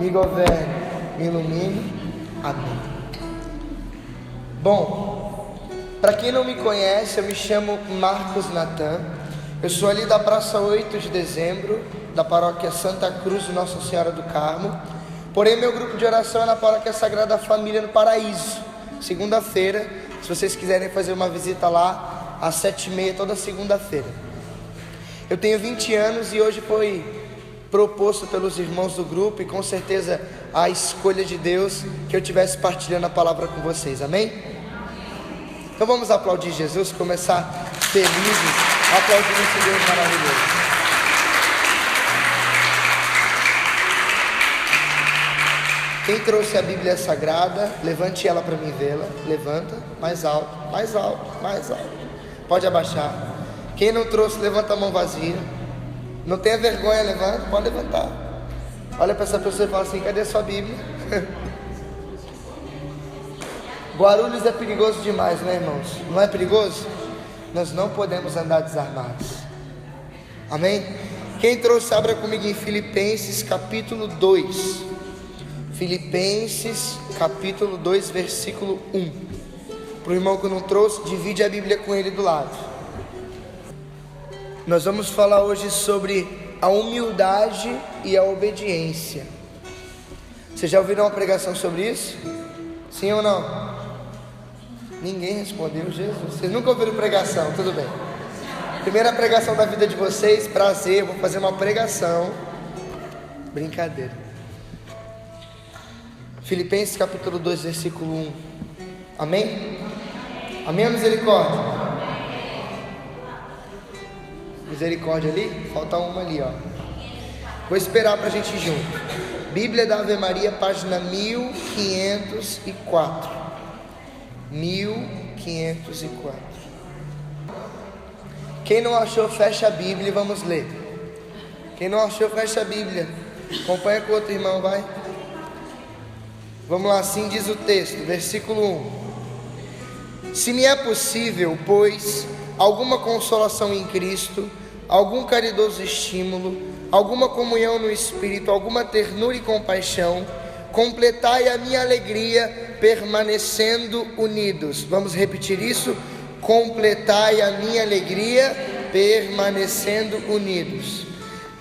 me governe, me ilumine. Amém. Bom, para quem não me conhece, eu me chamo Marcos Natan. Eu sou ali da Praça 8 de Dezembro, da paróquia Santa Cruz de Nossa Senhora do Carmo. Porém, meu grupo de oração é na paróquia Sagrada Família no Paraíso. Segunda-feira, se vocês quiserem fazer uma visita lá, às 7h30, toda segunda-feira. Eu tenho 20 anos e hoje foi proposto pelos irmãos do grupo, e com certeza a escolha de Deus, que eu estivesse partilhando a palavra com vocês, amém? Então vamos aplaudir Jesus, começar felizes, aplaudindo esse Deus maravilhoso. Quem trouxe a Bíblia Sagrada, levante ela para mim vê-la. Levanta, mais alto, mais alto, mais alto. Pode abaixar. Quem não trouxe, levanta a mão vazia. Não tenha vergonha, levanta, pode levantar. Olha para essa pessoa e fala assim: cadê a sua Bíblia? Guarulhos é perigoso demais, né, irmãos? Não é perigoso? Nós não podemos andar desarmados. Amém? Quem trouxe, abra comigo em Filipenses capítulo 2. Filipenses capítulo 2, versículo 1. Para o irmão que não trouxe, divide a Bíblia com ele do lado. Nós vamos falar hoje sobre a humildade e a obediência. Vocês já ouviram uma pregação sobre isso? Sim ou não? Ninguém respondeu. Jesus, vocês nunca ouviram pregação? Tudo bem. Primeira pregação da vida de vocês, prazer, eu vou fazer uma pregação. Brincadeira. Filipenses capítulo 2, versículo 1. Amém? Amém ou misericórdia? Misericórdia ali? Falta uma ali, ó. Vou esperar para a gente ir junto. Bíblia da Ave Maria, página 1504. 1504. Quem não achou, fecha a Bíblia e vamos ler. Quem não achou, fecha a Bíblia. Acompanha com o outro irmão, vai. Vamos lá, assim diz o texto, versículo 1. Se me é possível, pois, alguma consolação em Cristo, algum caridoso estímulo, alguma comunhão no Espírito, alguma ternura e compaixão, completai a minha alegria permanecendo unidos. Vamos repetir isso? Completai a minha alegria permanecendo unidos.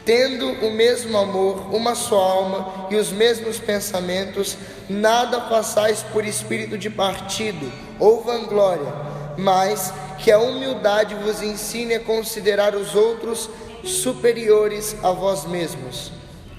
Tendo o mesmo amor, uma só alma e os mesmos pensamentos, nada façais por espírito de partido ou vanglória, mas que a humildade vos ensine a considerar os outros superiores a vós mesmos.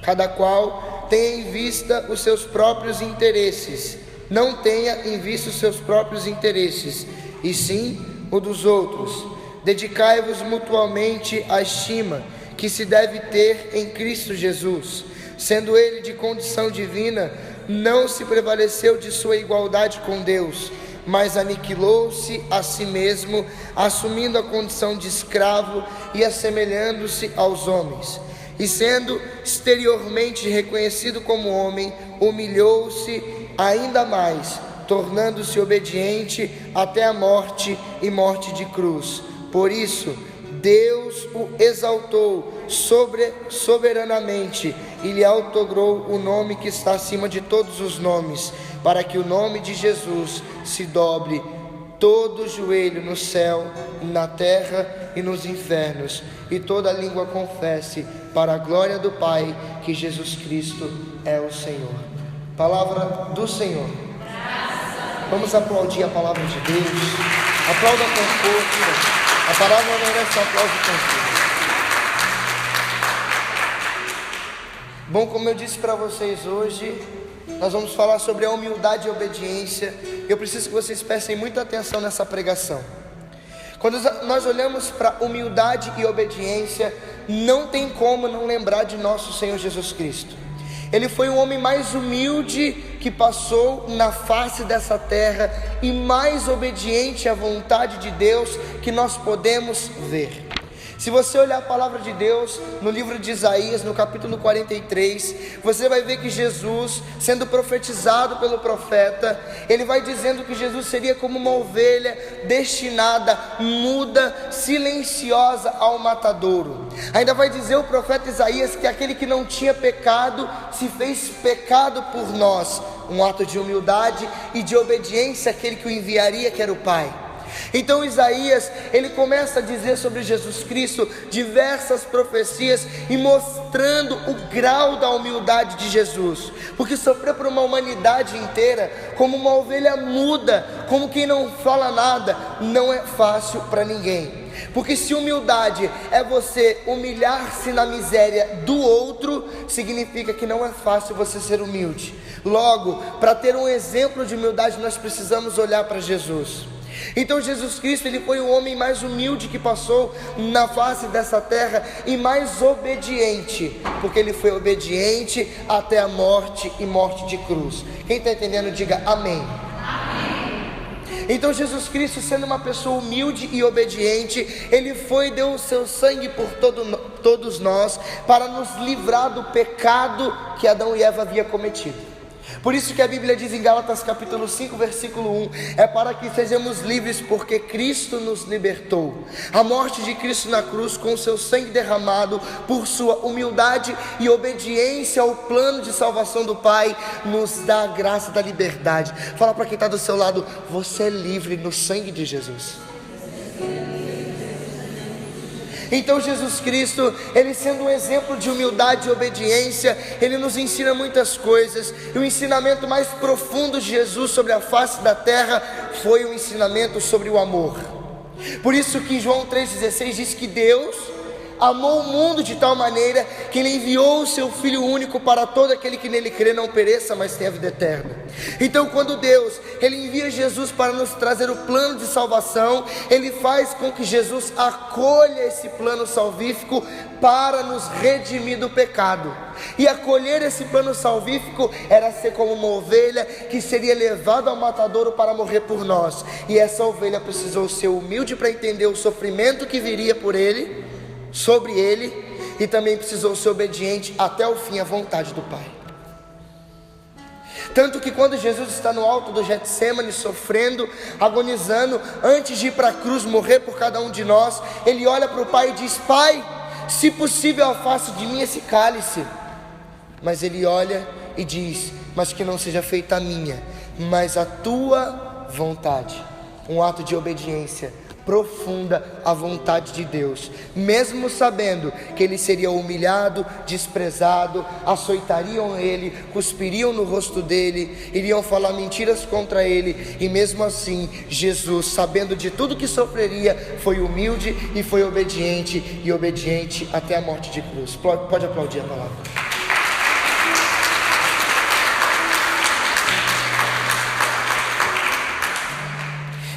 Cada qual tenha em vista os seus próprios interesses, não tenha em vista os seus próprios interesses, e sim o dos outros. Dedicai-vos mutuamente à estima que se deve ter em Cristo Jesus. Sendo ele de condição divina, não se prevaleceu de sua igualdade com Deus, mas aniquilou-se a si mesmo, assumindo a condição de escravo e assemelhando-se aos homens. E sendo exteriormente reconhecido como homem, humilhou-se ainda mais, tornando-se obediente até a morte e morte de cruz. Por isso, Deus o exaltou soberanamente e lhe outorgou o nome que está acima de todos os nomes, para que o nome de Jesus se dobre todo o joelho no céu, na terra e nos infernos, e toda língua confesse para a glória do Pai que Jesus Cristo é o Senhor. Palavra do Senhor. Vamos aplaudir a palavra de Deus. Aplauda com força. A palavra merece um aplauso contigo. Bom, como eu disse para vocês hoje, nós vamos falar sobre a humildade e a obediência. Eu preciso que vocês prestem muita atenção nessa pregação. Quando nós olhamos para humildade e obediência, não tem como não lembrar de nosso Senhor Jesus Cristo. Ele foi o homem mais humilde que passou na face dessa terra e mais obediente à vontade de Deus que nós podemos ver. Se você olhar a palavra de Deus no livro de Isaías, no capítulo 43, você vai ver que Jesus, sendo profetizado pelo profeta, ele vai dizendo que Jesus seria como uma ovelha destinada, muda, silenciosa ao matadouro. Ainda vai dizer o profeta Isaías que aquele que não tinha pecado se fez pecado por nós, um ato de humildade e de obediência àquele que o enviaria, que era o Pai. Então Isaías, ele começa a dizer sobre Jesus Cristo diversas profecias e mostrando o grau da humildade de Jesus, porque sofreu por uma humanidade inteira como uma ovelha muda, como quem não fala nada, não é fácil para ninguém. Porque se humildade é você humilhar-se na miséria do outro, significa que não é fácil você ser humilde. Logo, para ter um exemplo de humildade, nós precisamos olhar para Jesus. Então Jesus Cristo, ele foi o homem mais humilde que passou na face dessa terra e mais obediente, porque ele foi obediente até a morte e morte de cruz. Quem está entendendo, diga amém. Então Jesus Cristo, sendo uma pessoa humilde e obediente, ele foi e deu o seu sangue por todos nós, para nos livrar do pecado que Adão e Eva haviam cometido. Por isso que a Bíblia diz em Gálatas capítulo 5, versículo 1, é para que sejamos livres, porque Cristo nos libertou. A morte de Cristo na cruz, com o seu sangue derramado, por sua humildade e obediência ao plano de salvação do Pai, nos dá a graça da liberdade. Fala para quem está do seu lado: você é livre no sangue de Jesus. Então Jesus Cristo, ele sendo um exemplo de humildade e obediência, ele nos ensina muitas coisas. E o ensinamento mais profundo de Jesus sobre a face da terra foi o ensinamento sobre o amor. Por isso que João 3,16 diz que Deus amou o mundo de tal maneira que ele enviou o seu Filho único para todo aquele que nele crê não pereça, mas tenha vida eterna. Então quando Deus, ele envia Jesus para nos trazer o plano de salvação, ele faz com que Jesus acolha esse plano salvífico para nos redimir do pecado. E acolher esse plano salvífico era ser como uma ovelha que seria levada ao matadouro para morrer por nós. E essa ovelha precisou ser humilde para entender o sofrimento que viria por ele, sobre ele, e também precisou ser obediente até o fim à vontade do Pai. Tanto que quando Jesus está no alto do Getsêmani, sofrendo, agonizando, antes de ir para a cruz morrer por cada um de nós, ele olha para o Pai e diz: Pai, se possível afaste de mim esse cálice. Mas ele olha e diz: mas que não seja feita a minha, mas a tua vontade. Um ato de obediência profunda à vontade de Deus, mesmo sabendo que ele seria humilhado, desprezado, açoitariam ele, cuspiriam no rosto dele, iriam falar mentiras contra ele, e mesmo assim Jesus, sabendo de tudo que sofreria, foi humilde e foi obediente, e obediente até a morte de cruz. Pode aplaudir a palavra.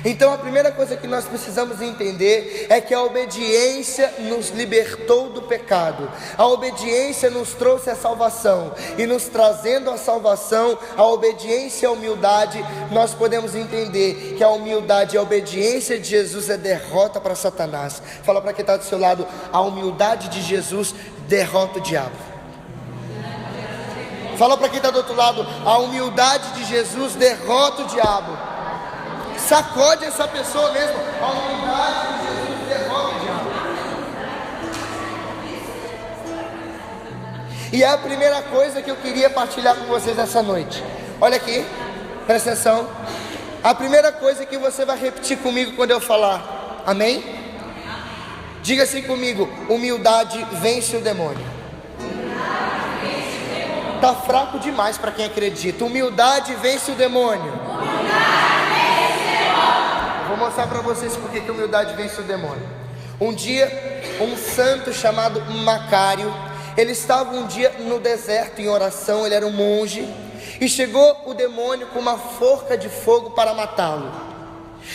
Então a primeira coisa que nós precisamos entender é que a obediência nos libertou do pecado. A obediência nos trouxe a salvação, e nos trazendo a salvação, a obediência e a humildade, nós podemos entender que a humildade e a obediência de Jesus é derrota para Satanás. Fala para quem está do seu lado: a humildade de Jesus derrota o diabo. Fala para quem está do outro lado: a humildade de Jesus derrota o diabo. Sacode essa pessoa mesmo. A humildade de Jesus derrota o diabo. E é a primeira coisa que eu queria partilhar com vocês nessa noite. Olha aqui, presta atenção. A primeira coisa que você vai repetir comigo quando eu falar, amém? Diga assim comigo: humildade vence o demônio. Tá fraco demais para quem acredita. Humildade vence o demônio. Vou mostrar para vocês porque que humildade vence o demônio. Um dia, um santo chamado Macário, ele estava um dia no deserto em oração, ele era um monge, e chegou o demônio com uma forca de fogo para matá-lo.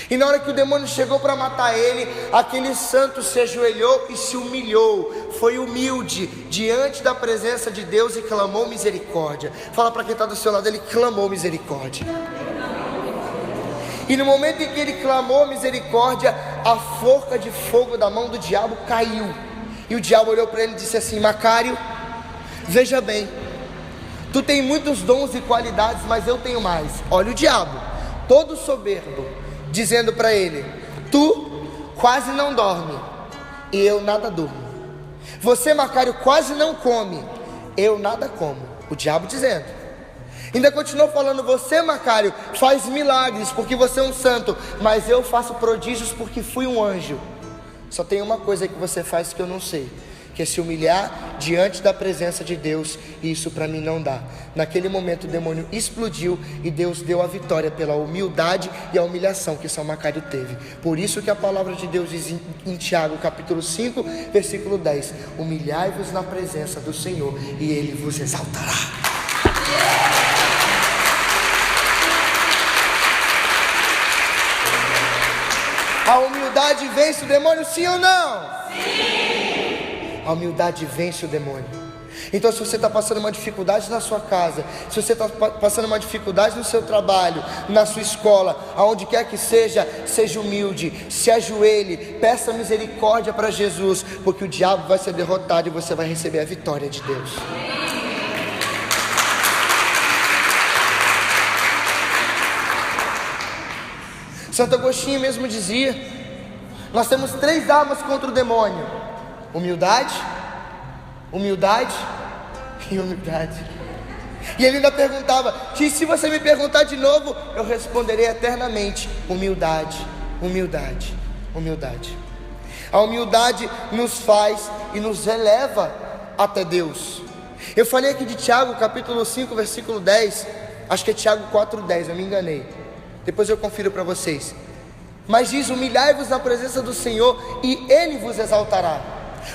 E na hora que o demônio chegou para matar ele, aquele santo se ajoelhou e se humilhou, foi humilde diante da presença de Deus e clamou misericórdia. Fala para quem está do seu lado: ele clamou misericórdia. E no momento em que ele clamou misericórdia, a forca de fogo da mão do diabo caiu. E o diabo olhou para ele e disse assim: Macário, veja bem, tu tem muitos dons e qualidades, mas eu tenho mais. Olha o diabo, todo soberbo, dizendo para ele: tu quase não dorme, e eu nada durmo. Você, Macário, quase não come, eu nada como. O diabo dizendo. Ainda continuou falando: você, Macário, faz milagres porque você é um santo, mas eu faço prodígios porque fui um anjo. Só tem uma coisa que você faz que eu não sei, que é se humilhar diante da presença de Deus, e isso para mim não dá. Naquele momento o demônio explodiu e Deus deu a vitória pela humildade e a humilhação que São Macário teve. Por isso que a palavra de Deus diz em Tiago capítulo 5 versículo 10: humilhai-vos na presença do Senhor e Ele vos exaltará. A humildade vence o demônio, sim ou não? Sim! A humildade vence o demônio. Então, se você está passando uma dificuldade na sua casa, se você está passando uma dificuldade no seu trabalho, na sua escola, aonde quer que seja, seja humilde, se ajoelhe, peça misericórdia para Jesus, porque o diabo vai ser derrotado e você vai receber a vitória de Deus. Santo Agostinho mesmo dizia: nós temos 3 armas contra o demônio: humildade, humildade e humildade. E ele ainda perguntava: se você me perguntar de novo, eu responderei eternamente: humildade, humildade, humildade. A humildade nos faz e nos eleva até Deus. Eu falei aqui de Tiago capítulo 5 versículo 10, acho que é Tiago 4:10, eu me enganei. Depois eu confiro para vocês. Mas diz: humilhai-vos na presença do Senhor e Ele vos exaltará.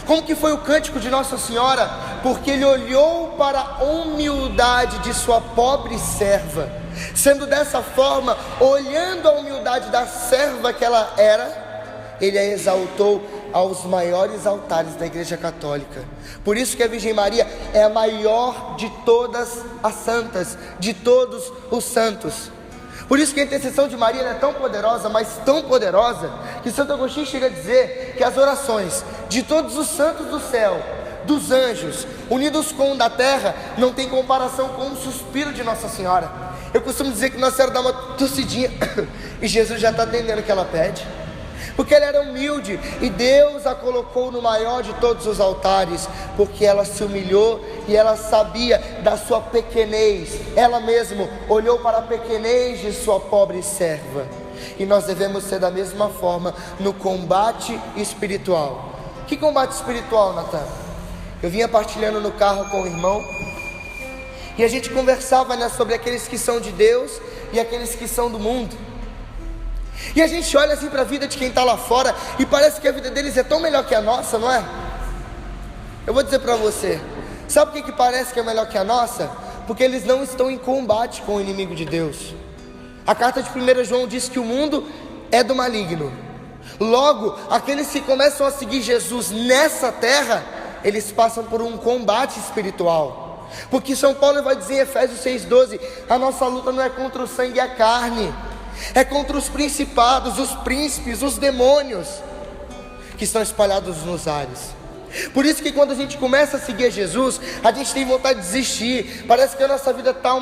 Como que foi o cântico de Nossa Senhora? Porque Ele olhou para a humildade de sua pobre serva. Sendo dessa forma, olhando a humildade da serva que ela era, Ele a exaltou aos maiores altares da Igreja Católica. Por isso que a Virgem Maria é a maior de todas as santas, de todos os santos. Por isso que a intercessão de Maria é tão poderosa, mas tão poderosa, que Santo Agostinho chega a dizer que as orações de todos os santos do céu, dos anjos, unidos com o da terra, não tem comparação com o suspiro de Nossa Senhora. Eu costumo dizer que Nossa Senhora dá uma tossidinha e Jesus já está atendendo o que ela pede, porque ela era humilde e Deus a colocou no maior de todos os altares, porque ela se humilhou e ela sabia da sua pequenez. Ela mesma olhou para a pequenez de sua pobre serva. E nós devemos ser da mesma forma no combate espiritual. Que combate espiritual, Natan? Eu vinha partilhando no carro com o irmão e a gente conversava, né, sobre aqueles que são de Deus e aqueles que são do mundo. E a gente olha assim para a vida de quem está lá fora e parece que a vida deles é tão melhor que a nossa, não é? Eu vou dizer para você, sabe por que parece que é melhor que a nossa? Porque eles não estão em combate com o inimigo de Deus. A carta de 1 João diz que o mundo é do maligno. Logo, aqueles que começam a seguir Jesus nessa terra, eles passam por um combate espiritual. Porque São Paulo vai dizer em Efésios 6,12: a nossa luta não é contra o sangue e a carne, é contra os principados, os príncipes, os demônios que estão espalhados nos ares. Por isso que quando a gente começa a seguir Jesus, a gente tem vontade de desistir. Parece que a nossa vida está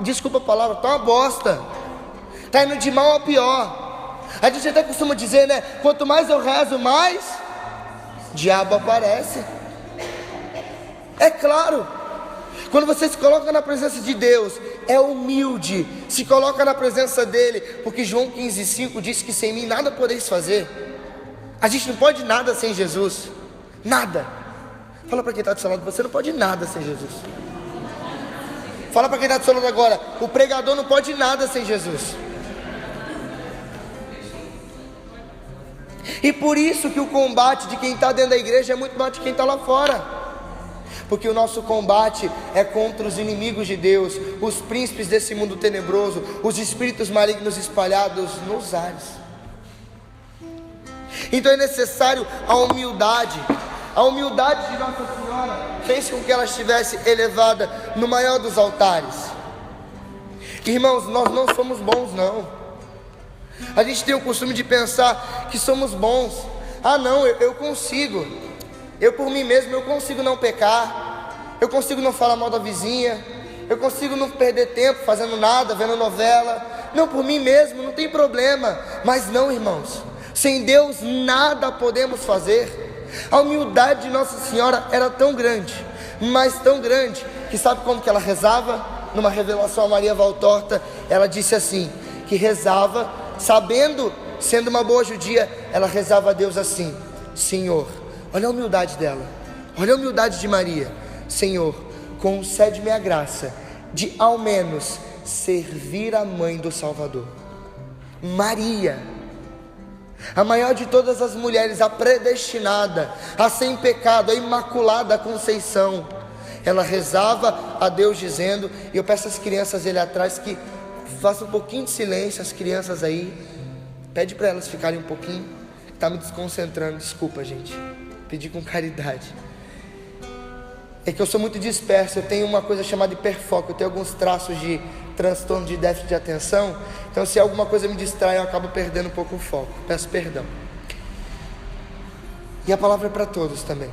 desculpa a palavra, está uma bosta, está indo de mal a pior. A gente até costuma dizer, né? Quanto mais eu rezo, mais diabo aparece. É claro, quando você se coloca na presença de Deus, é humilde, se coloca na presença dele, porque João 15,5 diz que sem mim nada podeis fazer. A gente não pode nada sem Jesus, nada. Fala para quem está do seu lado: você não pode nada sem Jesus. Fala para quem está do seu lado agora: o pregador não pode nada sem Jesus. E por isso que o combate de quem está dentro da igreja é muito mais de quem está lá fora. Porque o nosso combate é contra os inimigos de Deus, os príncipes desse mundo tenebroso, os espíritos malignos espalhados nos ares. Então é necessário a humildade. A humildade de Nossa Senhora fez com que ela estivesse elevada no maior dos altares. Irmãos, nós não somos bons não. A gente tem o costume de pensar que somos bons. Ah não, eu consigo. Eu por mim mesmo, eu consigo não pecar. Eu consigo não falar mal da vizinha. Eu consigo não perder tempo fazendo nada, vendo novela. Não, por mim mesmo, não tem problema. Mas não, irmãos, sem Deus nada podemos fazer. A humildade de Nossa Senhora era tão grande, mas tão grande, que sabe como que ela rezava? Numa revelação a Maria Valtorta, ela disse assim, que rezava, sabendo, sendo uma boa judia, ela rezava a Deus assim: Senhor, olha a humildade dela, olha a humildade de Maria. Senhor, concede-me a graça de ao menos servir a mãe do Salvador. Maria, a maior de todas as mulheres, a predestinada, a sem pecado, a imaculada Conceição, ela rezava a Deus dizendo, e eu peço às crianças ali atrás que façam um pouquinho de silêncio, as crianças aí, pede para elas ficarem um pouquinho, está me desconcentrando, desculpa gente, pedi com caridade. É que eu sou muito disperso, eu tenho uma coisa chamada hiperfoco, eu tenho alguns traços de transtorno de déficit de atenção, então se alguma coisa me distrai eu acabo perdendo um pouco o foco, peço perdão. E a palavra é para todos também.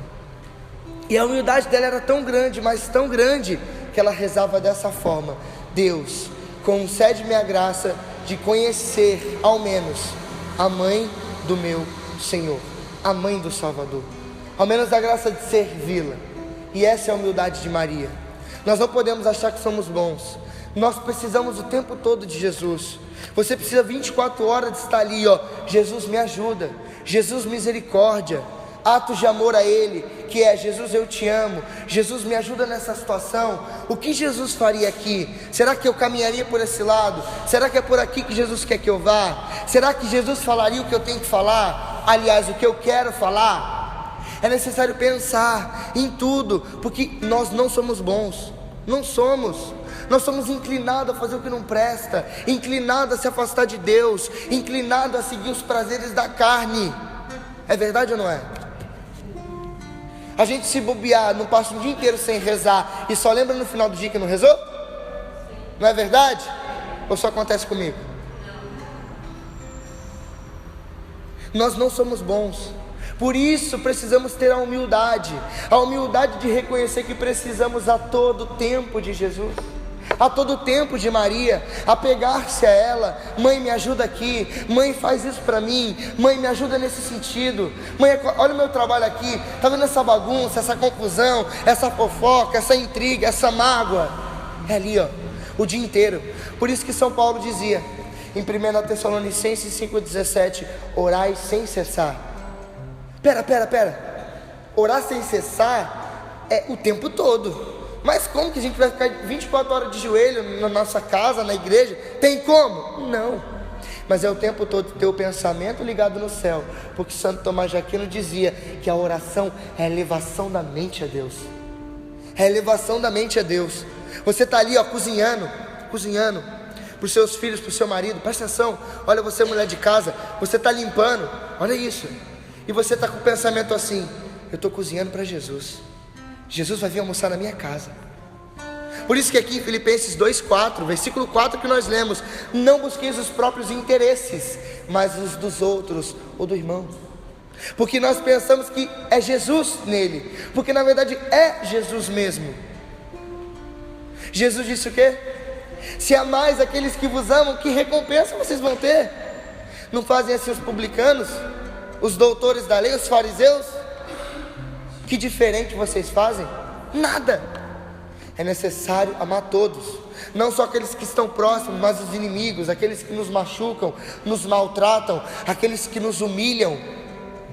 E a humildade dela era tão grande, mas tão grande, que ela rezava dessa forma: Deus, concede-me a graça de conhecer ao menos a mãe do meu Senhor, a mãe do Salvador, ao menos a graça de servi-la. E essa é a humildade de Maria. Nós não podemos achar que somos bons. Nós precisamos o tempo todo de Jesus. Você precisa 24 horas de estar ali, ó. Jesus me ajuda, Jesus misericórdia, atos de amor a Ele, que é: Jesus eu te amo, Jesus me ajuda nessa situação. O que Jesus faria aqui? Será que eu caminharia por esse lado? Será que é por aqui que Jesus quer que eu vá? Será que Jesus falaria o que eu tenho que falar? Aliás, o que eu quero falar? É necessário pensar em tudo, porque nós não somos bons, não somos. Nós somos inclinados a fazer o que não presta, inclinados a se afastar de Deus, inclinados a seguir os prazeres da carne. É verdade ou não é? A gente se bobear, não passa um dia inteiro sem rezar e só lembra no final do dia que não rezou? Não é verdade? Ou só acontece comigo? Nós não somos bons. Por isso precisamos ter a humildade de reconhecer que precisamos a todo tempo de Jesus, a todo tempo de Maria, apegar-se a ela. Mãe, me ajuda aqui, mãe, faz isso para mim, mãe, me ajuda nesse sentido, mãe, olha o meu trabalho aqui, está vendo essa bagunça, essa confusão, essa fofoca, essa intriga, essa mágoa? É ali, ó, o dia inteiro. Por isso que São Paulo dizia em 1 Tessalonicenses 5,17: orai sem cessar. Pera, orar sem cessar é o tempo todo. Mas como que a gente vai ficar 24 horas de joelho na nossa casa, na igreja? Tem como? Não. Mas é o tempo todo ter o pensamento ligado no céu, porque Santo Tomás de Aquino dizia que a oração é a elevação da mente a Deus. É a elevação da mente a Deus. Você está ali, ó, cozinhando para os seus filhos, para o seu marido. Presta atenção, olha você, mulher de casa, você está limpando, olha isso. E você está com o pensamento assim: eu estou cozinhando para Jesus, Jesus vai vir almoçar na minha casa. Por isso que aqui em Filipenses 2,4, versículo 4 que nós lemos: não busqueis os próprios interesses, mas os dos outros ou do irmão. Porque nós pensamos que é Jesus nele, porque na verdade é Jesus mesmo. Jesus disse o quê? Se amais aqueles que vos amam, que recompensa vocês vão ter? Não fazem assim os publicanos, os doutores da lei, os fariseus? Que diferente vocês fazem? Nada. É necessário amar todos, não só aqueles que estão próximos, mas os inimigos, aqueles que nos machucam, nos maltratam, aqueles que nos humilham.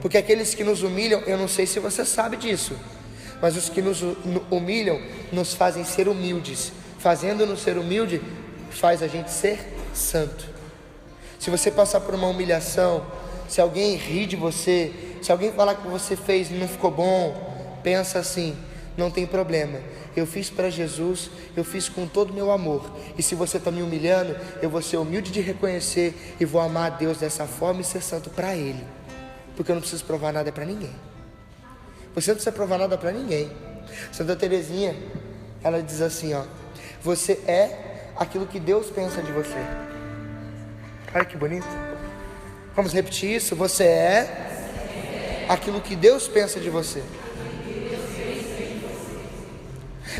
Porque aqueles que nos humilham, eu não sei se você sabe disso, mas os que nos humilham nos fazem ser humildes. Fazendo-nos ser humilde, faz a gente ser santo. Se você passar por uma humilhação, se alguém rir de você, se alguém falar que você fez e não ficou bom, pensa assim: não tem problema, eu fiz para Jesus, eu fiz com todo o meu amor. E se você está me humilhando, eu vou ser humilde de reconhecer e vou amar a Deus dessa forma e ser santo para Ele, porque eu não preciso provar nada para ninguém. Você não precisa provar nada para ninguém. Santa Teresinha, ela diz assim, ó: você é aquilo que Deus pensa de você. Olha que bonito. Vamos repetir isso. Você é aquilo que Deus pensa de você.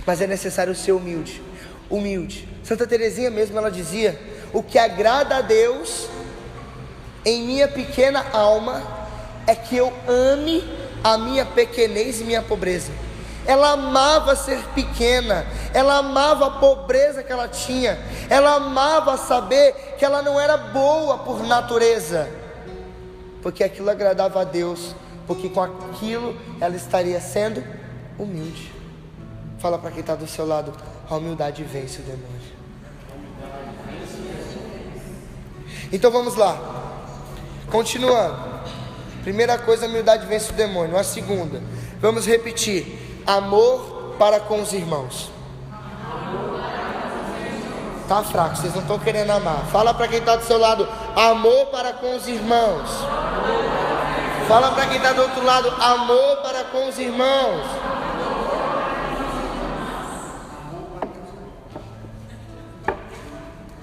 Mas é necessário ser humilde. Humilde. Santa Teresinha mesmo, ela dizia: o que agrada a Deus em minha pequena alma é que eu ame a minha pequenez e minha pobreza. Ela amava ser pequena, ela amava a pobreza que ela tinha, ela amava saber que ela não era boa por natureza, porque aquilo agradava a Deus, porque com aquilo ela estaria sendo humilde. Fala para quem está do seu lado: a humildade vence o demônio. Então vamos lá, continuando. Primeira coisa, a humildade vence o demônio. A segunda, vamos repetir: amor para com os irmãos. Tá fraco, vocês não estão querendo amar. Fala para quem está do seu lado: amor para com os irmãos. Fala para quem está do outro lado: amor para com os irmãos.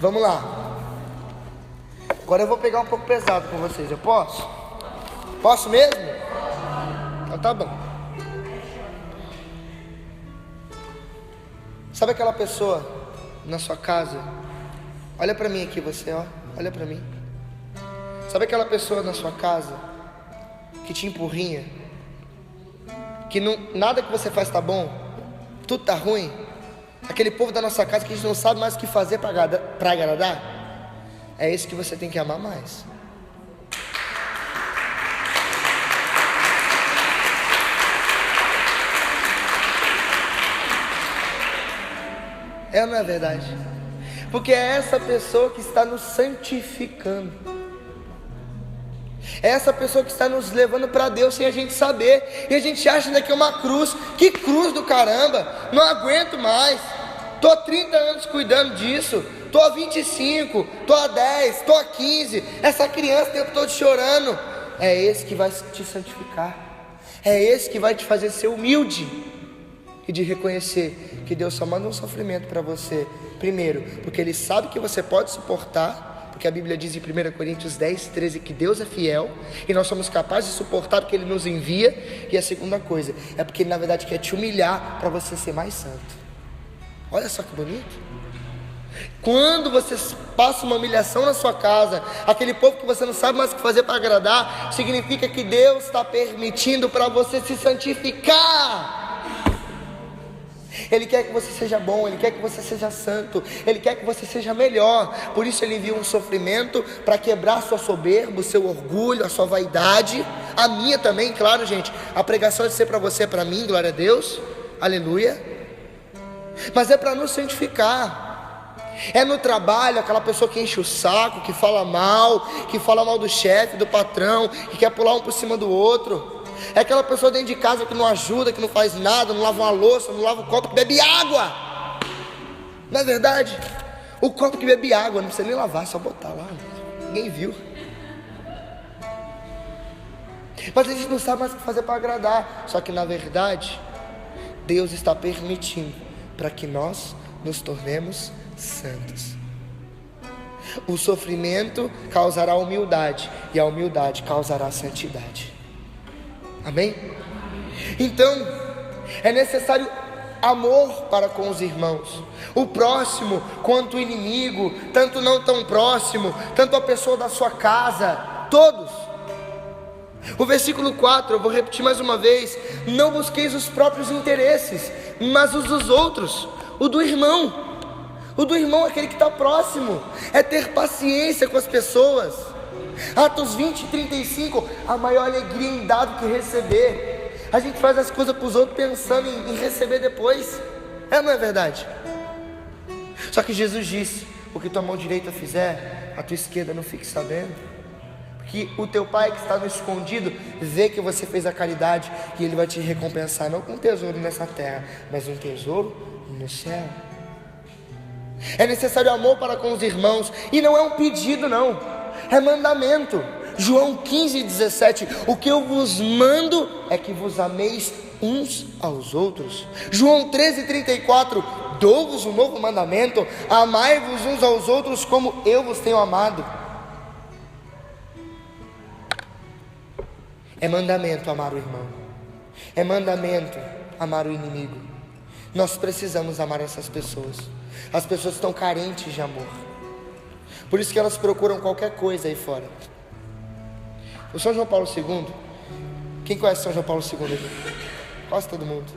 Vamos lá. Agora eu vou pegar um pouco pesado com vocês. Eu posso? Posso mesmo? Então tá bom. Sabe aquela pessoa na sua casa? Olha pra mim aqui, você, ó. Olha pra mim. Sabe aquela pessoa na sua casa que te empurrinha? Que não, nada que você faz tá bom? Tudo tá ruim? Aquele povo da nossa casa que a gente não sabe mais o que fazer pra agradar? É esse que você tem que amar mais. É ou não é verdade? Porque é essa pessoa que está nos santificando. É essa pessoa que está nos levando para Deus sem a gente saber. E a gente acha que é uma cruz. Que cruz do caramba! Não aguento mais. Estou há 30 anos cuidando disso. Estou há 25, estou há 10, estou há 15. Essa criança o tempo todo chorando. É esse que vai te santificar. É esse que vai te fazer ser humilde. E de reconhecer que Deus só manda um sofrimento para você. Primeiro, porque Ele sabe que você pode suportar. Porque a Bíblia diz em 1 Coríntios 10, 13 que Deus é fiel. E nós somos capazes de suportar porque Ele nos envia. E a segunda coisa, é porque Ele na verdade quer te humilhar para você ser mais santo. Olha só que bonito. Quando você passa uma humilhação na sua casa, aquele povo que você não sabe mais o que fazer para agradar, significa que Deus está permitindo para você se santificar. Ele quer que você seja bom, Ele quer que você seja santo, Ele quer que você seja melhor. Por isso Ele envia um sofrimento para quebrar a sua soberba, o seu orgulho, a sua vaidade. A minha também, claro, gente. A pregação é de ser para você, para mim, glória a Deus, aleluia. Mas é para nos santificar. É no trabalho, aquela pessoa que enche o saco, que fala mal do chefe, do patrão, que quer pular um por cima do outro. É aquela pessoa dentro de casa que não ajuda, que não faz nada, não lava uma louça, não lava o copo, que bebe água. Não é verdade? O copo que bebe água, não precisa nem lavar, é só botar lá. Ninguém viu. Mas a gente não sabe mais o que fazer para agradar. Só que na verdade, Deus está permitindo para que nós nos tornemos santos. O sofrimento causará humildade, e a humildade causará santidade. Amém? Então, é necessário amor para com os irmãos, o próximo quanto o inimigo, tanto não tão próximo, tanto a pessoa da sua casa, todos. O versículo 4, eu vou repetir mais uma vez: não busqueis os próprios interesses, mas os dos outros. O do irmão, aquele que está próximo, é ter paciência com as pessoas. Atos 20, 35, a maior alegria em dar do que receber. A gente faz as coisas para os outros pensando em receber depois. É ou não é verdade? Só que Jesus disse: o que tua mão direita fizer, a tua esquerda não fique sabendo. Porque o teu pai que está no escondido vê que você fez a caridade, e ele vai te recompensar, não com um tesouro nessa terra, mas um tesouro no céu. É necessário amor para com os irmãos. E não é um pedido não, é mandamento. João 15, 17: o que eu vos mando é que vos ameis uns aos outros. João 13, 34: dou-vos um novo mandamento, amai-vos uns aos outros como eu vos tenho amado. É mandamento amar o irmão. É mandamento amar o inimigo. Nós precisamos amar essas pessoas. As pessoas estão carentes de amor. Por isso que elas procuram qualquer coisa aí fora. O São João Paulo II, quem conhece São João Paulo II aqui? Quase todo mundo.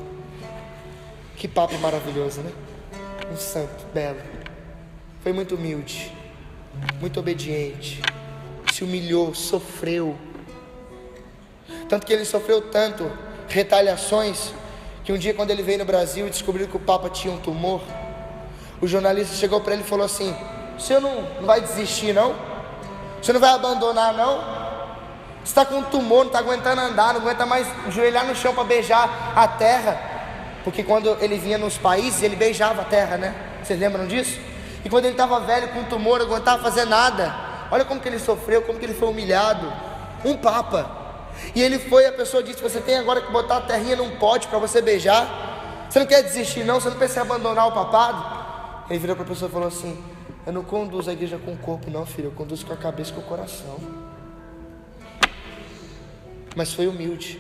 Que papo maravilhoso, né? Um santo, belo. Foi muito humilde, muito obediente, se humilhou, sofreu. Tanto que ele sofreu tanto retaliações, que um dia quando ele veio no Brasil e descobriu que o Papa tinha um tumor, o jornalista chegou para ele e falou assim: o senhor não vai desistir não? O senhor não vai abandonar não? Você está com um tumor, não está aguentando andar, não aguenta mais ajoelhar no chão para beijar a terra. Porque quando ele vinha nos países, ele beijava a terra, né? Vocês lembram disso? E quando ele estava velho com um tumor, não aguentava fazer nada. Olha como que ele sofreu, como que ele foi humilhado. Um papa. E ele foi, a pessoa disse: você tem agora que botar a terrinha num pote para você beijar. Você não quer desistir não? Você não pensa em abandonar o papado? Ele virou para a pessoa e falou assim: eu não conduzo a igreja com o corpo não, filho, eu conduzo com a cabeça e com o coração. Mas foi humilde,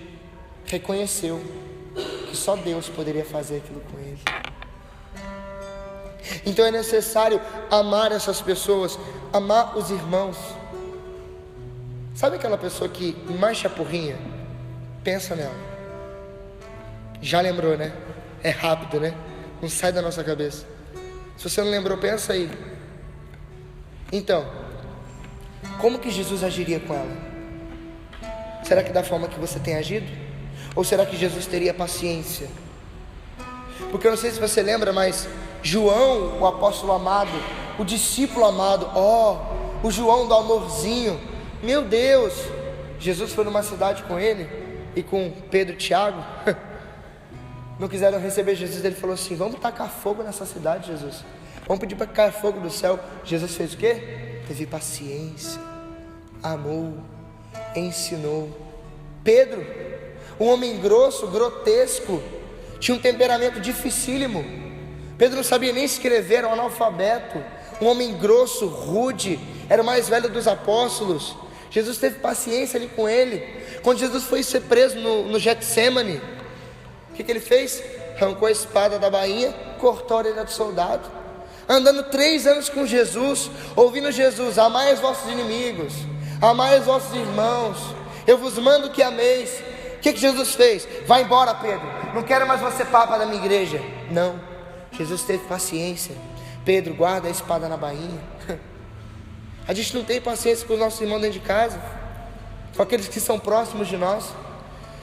reconheceu que só Deus poderia fazer aquilo com ele. Então é necessário amar essas pessoas, amar os irmãos. Sabe aquela pessoa que mais chapurrinha? Pensa nela. Já lembrou, né? É rápido, né? Não sai da nossa cabeça. Se você não lembrou, pensa aí. Então, como que Jesus agiria com ela? Será que da forma que você tem agido? Ou será que Jesus teria paciência? Porque eu não sei se você lembra, mas João, o apóstolo amado, o discípulo amado, o João do amorzinho, meu Deus, Jesus foi numa cidade com ele e com Pedro e Tiago, não quiseram receber Jesus. Ele falou assim: vamos tacar fogo nessa cidade, Jesus, vamos pedir para cair fogo do céu. Jesus fez o quê? Teve paciência, amou, ensinou. Pedro, um homem grosso, grotesco, tinha um temperamento dificílimo. Pedro não sabia nem escrever, era um analfabeto, um homem grosso, rude, era o mais velho dos apóstolos. Jesus teve paciência ali com ele. Quando Jesus foi ser preso no Getsêmani, o que ele fez? Arrancou a espada da bainha, cortou a orelha do soldado. Andando 3 anos com Jesus, ouvindo Jesus: amai os vossos inimigos, amai os vossos irmãos, eu vos mando que ameis. O que Jesus fez? Vai embora, Pedro, não quero mais você papa da minha igreja. Não, Jesus teve paciência. Pedro, guarda a espada na bainha. A gente não tem paciência com os nossos irmãos dentro de casa, com aqueles que são próximos de nós.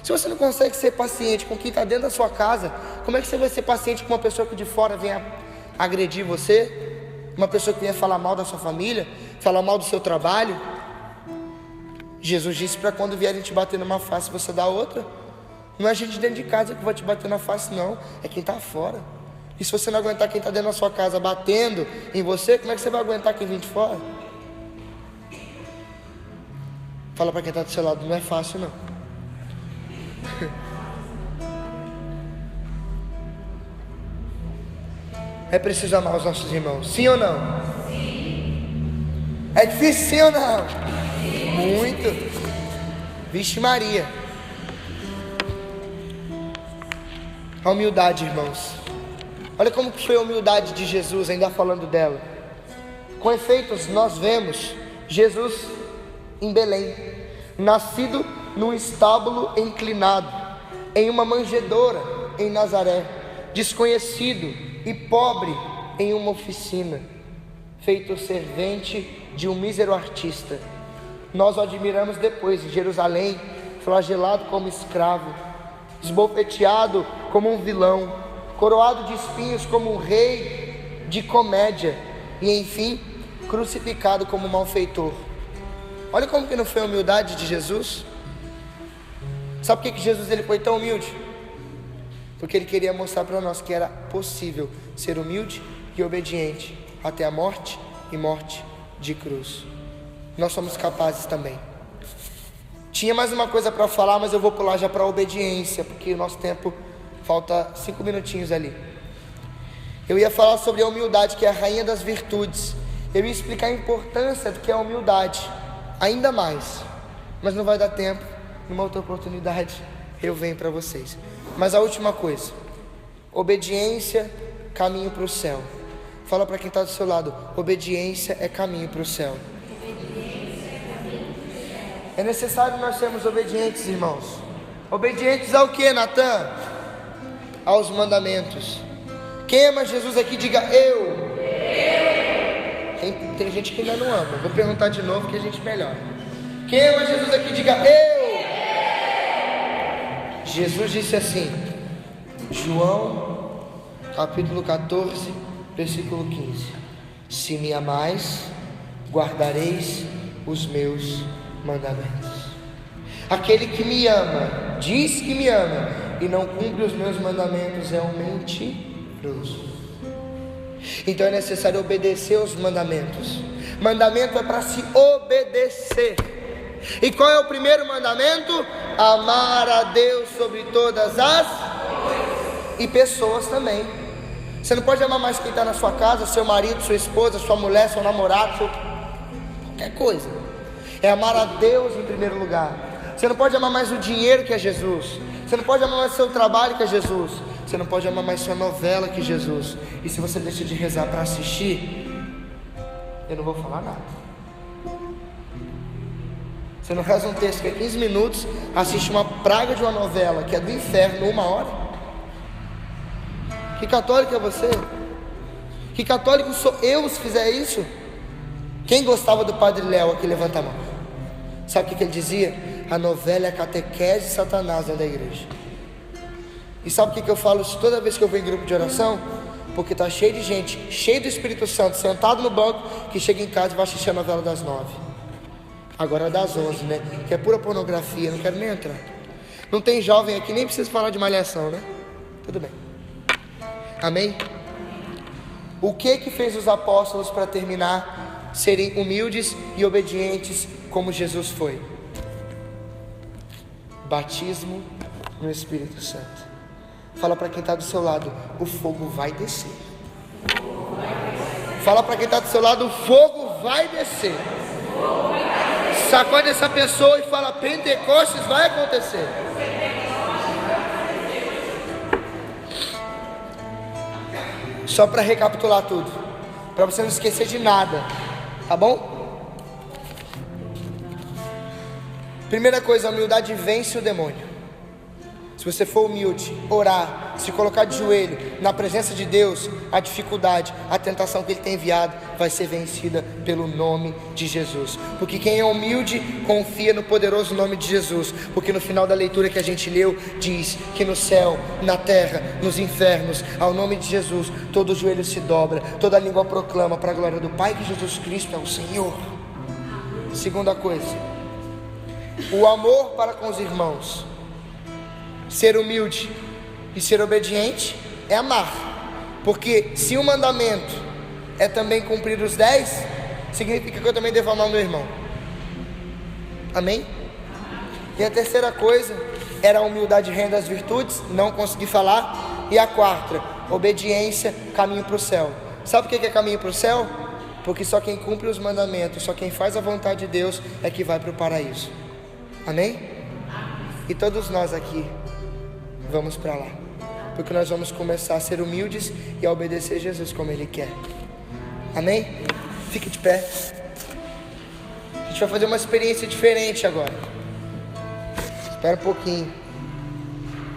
Se você não consegue ser paciente com quem está dentro da sua casa, como é que você vai ser paciente com uma pessoa que de fora venha agredir você? Uma pessoa que venha falar mal da sua família, falar mal do seu trabalho? Jesus disse para quando vierem te bater numa face, você dá outra. Não é gente dentro de casa que vai te bater na face, não, é quem está fora. E se você não aguentar quem está dentro da sua casa batendo em você, como é que você vai aguentar quem vem de fora? Fala para quem está do seu lado: não é fácil não. É preciso amar os nossos irmãos, sim ou não? Sim. É difícil, sim ou não? Sim. Muito. Vixe Maria. A humildade, irmãos. Olha como que foi a humildade de Jesus, ainda falando dela. Com efeitos, nós vemos Jesus em Belém, nascido num estábulo inclinado, em uma manjedoura em Nazaré, desconhecido e pobre em uma oficina, feito servente de um mísero artista. Nós o admiramos depois em Jerusalém, flagelado como escravo, esbofeteado como um vilão, coroado de espinhos como um rei de comédia e enfim crucificado como um malfeitor. Olha como que não foi a humildade de Jesus. Sabe por que Jesus ele foi tão humilde? Porque ele queria mostrar para nós que era possível ser humilde e obediente até a morte e morte de cruz. Nós somos capazes também. Tinha mais uma coisa para falar, mas eu vou pular já para a obediência, porque o nosso tempo falta 5 minutinhos ali. Eu ia falar sobre a humildade, que é a rainha das virtudes. Eu ia explicar a importância do que é a humildade, ainda mais, mas não vai dar tempo, numa outra oportunidade eu venho para vocês. Mas a última coisa, obediência, caminho para o céu. Fala para quem está do seu lado, obediência é caminho para o céu. É necessário nós sermos obedientes, irmãos. Obedientes ao que, Natan? Aos mandamentos. Quem ama Jesus aqui, diga eu. Tem gente que ainda não ama. Vou perguntar de novo que a gente melhora. Quem ama Jesus aqui, diga eu. Jesus disse assim, João capítulo 14, versículo 15: se me amais, guardareis os meus mandamentos. Aquele que me ama, diz que me ama, e não cumpre os meus mandamentos, é um mentiroso. Então é necessário obedecer os mandamentos. Mandamento é para se obedecer. E qual é o primeiro mandamento? Amar a Deus sobre todas as e pessoas também. Você não pode amar mais quem está na sua casa, seu marido, sua esposa, sua mulher, seu namorado, qualquer coisa. É amar a Deus em primeiro lugar. Você não pode amar mais o dinheiro que é Jesus. Você não pode amar mais seu trabalho que é Jesus. Você não pode amar mais sua novela que Jesus. E se você deixa de rezar para assistir, eu não vou falar nada. Você não reza um texto que é 15 minutos, assiste uma praga de uma novela que é do inferno, 1 hora. Que católico é você? Que católico sou eu se fizer isso? Quem gostava do Padre Léo aqui, levanta a mão. Sabe o que ele dizia? A novela é a catequese de Satanás dentro da igreja. E sabe o que eu falo isso toda vez que eu vou em grupo de oração? Porque está cheio de gente, cheio do Espírito Santo, sentado no banco, que chega em casa e vai assistir a novela das 9. Agora das 11, né? Que é pura pornografia, não quero nem entrar. Não tem jovem aqui, nem precisa falar de malhação, né? Tudo bem. Amém? O que fez os apóstolos, para terminar, serem humildes e obedientes como Jesus foi? Batismo no Espírito Santo. Fala para quem está do seu lado, o fogo vai descer. Fala para quem está do seu lado, o fogo vai descer. Sacode essa pessoa e fala, Pentecostes vai acontecer. Só para recapitular tudo, para você não esquecer de nada, tá bom? Primeira coisa, a humildade vence o demônio. Se você for humilde, orar, se colocar de joelho na presença de Deus, a dificuldade, a tentação que Ele tem enviado vai ser vencida pelo nome de Jesus. Porque quem é humilde confia no poderoso nome de Jesus. Porque no final da leitura que a gente leu, diz que no céu, na terra, nos infernos, ao nome de Jesus, todo joelho se dobra, toda língua proclama para a glória do Pai que Jesus Cristo é o Senhor. Segunda coisa, o amor para com os irmãos. Ser humilde e ser obediente é amar. Porque se o mandamento é também cumprir os 10, significa que eu também devo amar o meu irmão. Amém? E a terceira coisa era a humildade renda as virtudes, não consegui falar. E a quarta, obediência, caminho para o céu. Sabe o que é caminho para o céu? Porque só quem cumpre os mandamentos, só quem faz a vontade de Deus é que vai para o paraíso. Amém? E todos nós aqui vamos para lá, porque nós vamos começar a ser humildes e a obedecer Jesus como Ele quer. Amém? Fique de pé. A gente vai fazer uma experiência diferente agora. Espera um pouquinho.